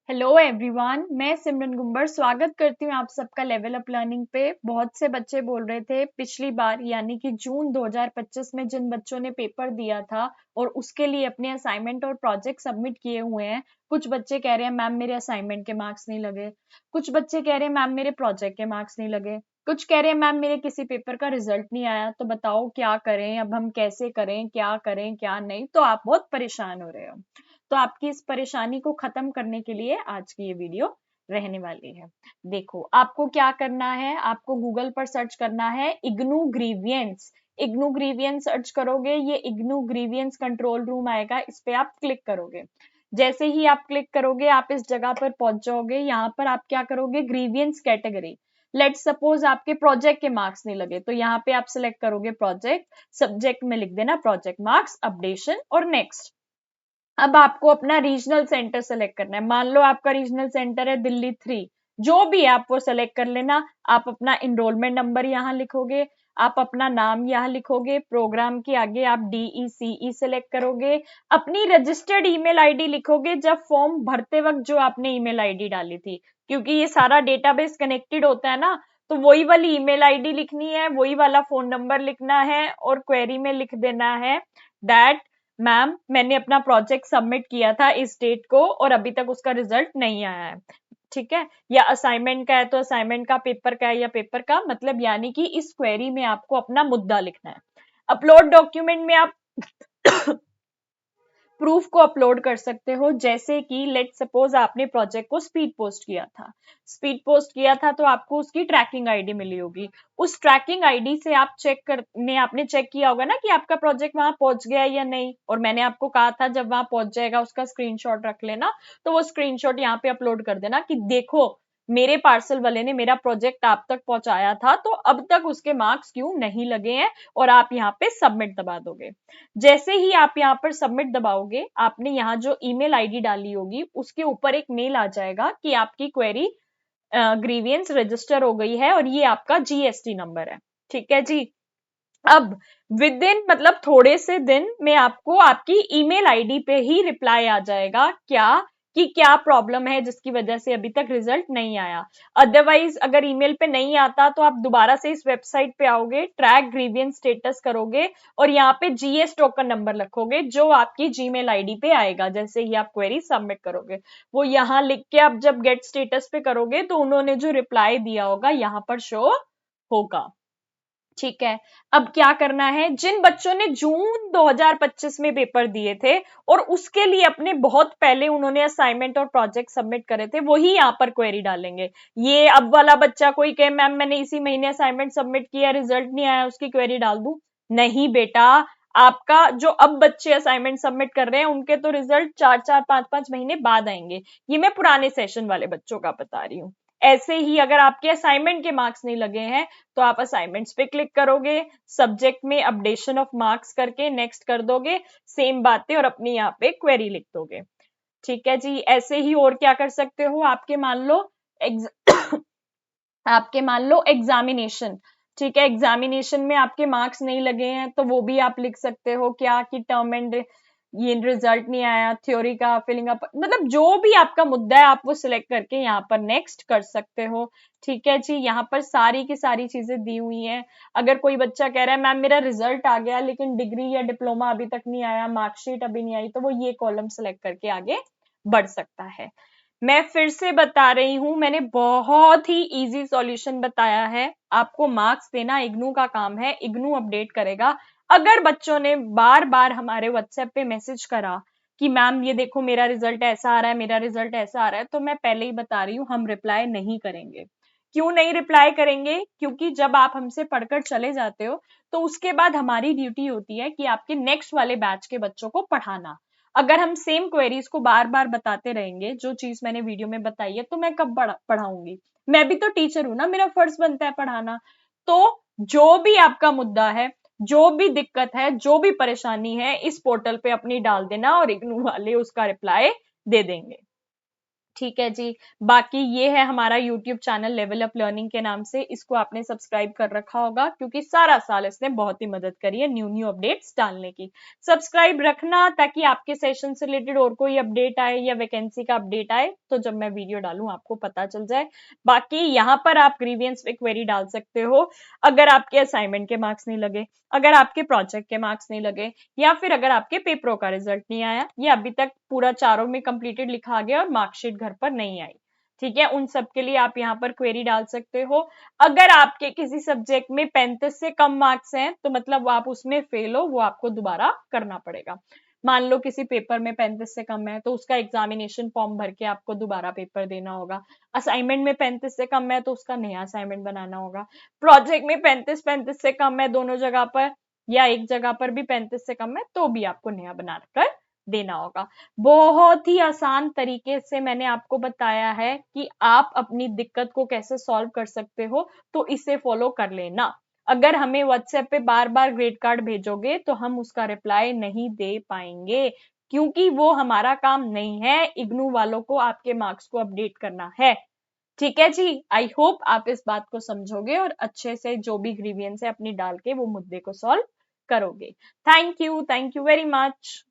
Hello everyone, मैं सिमरन गुम्बर स्वागत करती हूँ आप सबका लेवल अप लर्निंग पे। बहुत से बच्चे बोल रहे थे पिछली बार यानी कि जून 2025 में जिन बच्चों ने पेपर दिया था और उसके लिए अपने असाइनमेंट और प्रोजेक्ट सबमिट किए हुए हैं। कुछ बच्चे कह रहे हैं मैम मेरे असाइनमेंट के मार्क्स नहीं लगे, कुछ बच्चे कह रहे हैं मैम मेरे प्रोजेक्ट के मार्क्स नहीं लगे, कुछ कह रहे हैं मैम मेरे किसी पेपर का रिजल्ट नहीं आया। तो बताओ क्या करें, अब हम कैसे करें, क्या करें क्या नहीं। तो आप बहुत परेशान हो रहे हो, तो आपकी इस परेशानी को खत्म करने के लिए आज की ये वीडियो रहने वाली है। देखो आपको क्या करना है, आपको गूगल पर सर्च करना है IGNOU grievance. IGNOU grievance search करोगे, ये इग्नू ग्रीवियंस कंट्रोल रूम आएगा, इस पे आप क्लिक करोगे। जैसे ही आप क्लिक करोगे आप इस जगह पर पहुंच जाओगे। यहाँ पर आप क्या करोगे, ग्रीवियंस कैटेगरी। लेट सपोज आपके प्रोजेक्ट के मार्क्स नहीं लगे, तो यहाँ पे आप सिलेक्ट करोगे प्रोजेक्ट, सब्जेक्ट में लिख देना प्रोजेक्ट मार्क्स, अपडेशन और नेक्स्ट। अब आपको अपना रीजनल सेंटर सेलेक्ट करना है। मान लो आपका रीजनल सेंटर है दिल्ली 3, जो भी है आप वो सेलेक्ट कर लेना। आप अपना इनरोलमेंट नंबर यहाँ लिखोगे, आप अपना नाम यहाँ लिखोगे, प्रोग्राम के आगे आप DECE सेलेक्ट करोगे, अपनी रजिस्टर्ड ईमेल आईडी लिखोगे जब फॉर्म भरते वक्त जो आपने ईमेल आईडी डाली थी, क्योंकि ये सारा डेटाबेस कनेक्टेड होता है ना। तो वही वाली ईमेल आईडी लिखनी है, वही वाला फोन नंबर लिखना है और क्वेरी में लिख देना है दैट मैम मैंने अपना प्रोजेक्ट सबमिट किया था इस डेट को और अभी तक उसका रिजल्ट नहीं आया है। ठीक है, या असाइनमेंट का है तो असाइनमेंट का, पेपर का है या पेपर का, मतलब यानी कि इस क्वेरी में आपको अपना मुद्दा लिखना है। अपलोड डॉक्यूमेंट में आप प्रूफ को अपलोड कर सकते हो। जैसे कि लेट सपोज आपने प्रोजेक्ट को स्पीड पोस्ट किया था, स्पीड पोस्ट किया था तो आपको उसकी ट्रैकिंग आईडी मिली होगी। उस ट्रैकिंग आईडी से आप चेक करने, आपने चेक किया होगा ना कि आपका प्रोजेक्ट वहां पहुंच गया या नहीं। और मैंने आपको कहा था जब वहां पहुंच जाएगा उसका स्क्रीनशॉट रख लेना। तो वो स्क्रीनशॉट यहाँ पे अपलोड कर देना कि देखो मेरे पार्सल वाले ने मेरा प्रोजेक्ट आप तक पहुंचाया था, तो अब तक उसके मार्क्स क्यों नहीं लगे हैं। और आप यहाँ पे सबमिट दबा दोगे। जैसे ही आप यहाँ पर सबमिट दबाओगे, आपने यहाँ जो ईमेल आईडी डाली होगी उसके ऊपर एक मेल आ जाएगा कि आपकी क्वेरी ग्रीवियंस रजिस्टर हो गई है और ये आपका GST नंबर है। ठीक है जी। अब विद इन मतलब थोड़े से दिन में आपको आपकी ईमेल आईडी पे ही रिप्लाई आ जाएगा क्या कि क्या प्रॉब्लम है जिसकी वजह से अभी तक रिजल्ट नहीं आया। अदरवाइज अगर ईमेल पे नहीं आता तो आप दोबारा से इस वेबसाइट पे आओगे, ट्रैक ग्रीवियंस स्टेटस करोगे और यहाँ पे GS टोकन नंबर लिखोगे जो आपकी जीमेल आईडी पे आएगा जैसे ही आप क्वेरी सबमिट करोगे। वो यहाँ लिख के आप जब गेट स्टेटस पे करोगे तो उन्होंने जो रिप्लाई दिया होगा यहाँ पर शो होगा। ठीक है, अब क्या करना है, जिन बच्चों ने जून 2025 में पेपर दिए थे और उसके लिए अपने बहुत पहले उन्होंने असाइनमेंट और प्रोजेक्ट सबमिट करे थे, वही यहाँ पर क्वेरी डालेंगे। ये अब वाला बच्चा कोई कहे मैम मैंने इसी महीने असाइनमेंट सबमिट किया, रिजल्ट नहीं आया, उसकी क्वेरी डाल दूं? नहीं बेटा, आपका जो अब बच्चे असाइनमेंट सबमिट कर रहे हैं उनके तो रिजल्ट 4-4 5-5 महीने बाद आएंगे। ये मैं पुराने सेशन वाले बच्चों का बता रही हूँ। ऐसे ही अगर आपके असाइनमेंट के मार्क्स नहीं लगे हैं तो आप असाइनमेंट्स पे क्लिक करोगे, सब्जेक्ट में अपडेशन ऑफ मार्क्स करके नेक्स्ट कर दोगे, सेम बातें और अपनी यहाँ पे क्वेरी लिख दोगे। ठीक है जी। ऐसे ही और क्या कर सकते हो, आपके मान लो एग्जामिनेशन। ठीक है, एग्जामिनेशन में आपके मार्क्स नहीं लगे हैं तो वो भी आप लिख सकते हो क्या कि टर्म एंड ये रिजल्ट नहीं आया, थ्योरी का फिलिंग अप, मतलब जो भी आपका मुद्दा है आप वो सिलेक्ट करके यहाँ पर नेक्स्ट कर सकते हो। ठीक है जी, यहाँ पर सारी की सारी चीजें दी हुई हैं। अगर कोई बच्चा कह रहा है मैम मेरा रिजल्ट आ गया लेकिन डिग्री या डिप्लोमा अभी तक नहीं आया, मार्कशीट अभी नहीं आई, तो वो ये कॉलम सेलेक्ट करके आगे बढ़ सकता है। मैं फिर से बता रही हूं, मैंने बहुत ही इजी सॉल्यूशन बताया है। आपको मार्क्स देना इग्नू का काम है, इग्नू अपडेट करेगा। अगर बच्चों ने बार बार हमारे व्हाट्सएप पे मैसेज करा कि मैम ये देखो मेरा रिजल्ट ऐसा आ रहा है, मेरा रिजल्ट ऐसा आ रहा है, तो मैं पहले ही बता रही हूँ हम रिप्लाई नहीं करेंगे। क्यों नहीं रिप्लाई करेंगे, क्योंकि जब आप हमसे पढ़कर चले जाते हो तो उसके बाद हमारी ड्यूटी होती है कि आपके नेक्स्ट वाले बैच के बच्चों को पढ़ाना। अगर हम सेम क्वेरीज को बार बार बताते रहेंगे, जो चीज मैंने वीडियो में बताई है, तो मैं कब पढ़ाऊंगी? मैं भी तो टीचर हूं ना, मेरा फर्ज बनता है पढ़ाना। तो जो भी आपका मुद्दा है, जो भी दिक्कत है, जो भी परेशानी है, इस पोर्टल पे अपनी डाल देना और इग्नू वाले उसका रिप्लाई दे देंगे। ठीक है जी। बाकी ये है हमारा YouTube channel level up learning के नाम से, इसको आपने सब्सक्राइब कर रखा होगा क्योंकि सारा साल इसने बहुत ही मदद करी है न्यू न्यू अपडेट्स डालने की। सब्सक्राइब रखना ताकि आपके सेशन से रिलेटेड और कोई अपडेट आए या वैकेंसी का अपडेट आए तो जब मैं वीडियो डालूं आपको पता चल जाए। बाकी यहाँ पर आप ग्रीवियंस पे क्वेरी डाल सकते हो अगर आपके असाइनमेंट के मार्क्स नहीं लगे, अगर आपके प्रोजेक्ट के मार्क्स नहीं लगे, या फिर अगर आपके पेपरों का रिजल्ट नहीं आया, ये अभी तक पूरा चारों में कंप्लीटेड लिखा गया और मार्कशीट घर पर नहीं आई। ठीक है, उन सब के लिए आप यहाँ पर क्वेरी डाल सकते हो। अगर आपके किसी सब्जेक्ट में 35 से कम मार्क्स हैं तो मतलब आप उसमें फेल हो, वो आपको दोबारा करना पड़ेगा। मान लो किसी पेपर में 35 से कम है तो उसका एग्जामिनेशन फॉर्म भर के आपको दोबारा पेपर देना होगा। असाइनमेंट में 35 से कम है तो उसका नया असाइनमेंट बनाना होगा। प्रोजेक्ट में 35 से कम है दोनों जगह पर, या एक जगह पर भी 35 से कम है तो भी आपको नया बनाकर देना होगा। बहुत ही आसान तरीके से मैंने आपको बताया है कि आप अपनी दिक्कत को कैसे सॉल्व कर सकते हो, तो इसे फॉलो कर लेना। अगर हमें व्हाट्सएप पे बार बार ग्रेड कार्ड भेजोगे तो हम उसका रिप्लाई नहीं दे पाएंगे क्योंकि वो हमारा काम नहीं है, इग्नू वालों को आपके मार्क्स को अपडेट करना है। ठीक है जी, आई होप आप इस बात को समझोगे और अच्छे से जो भी ग्रीवियंस है अपनी डाल के वो मुद्दे को सॉल्व करोगे। Thank you very much.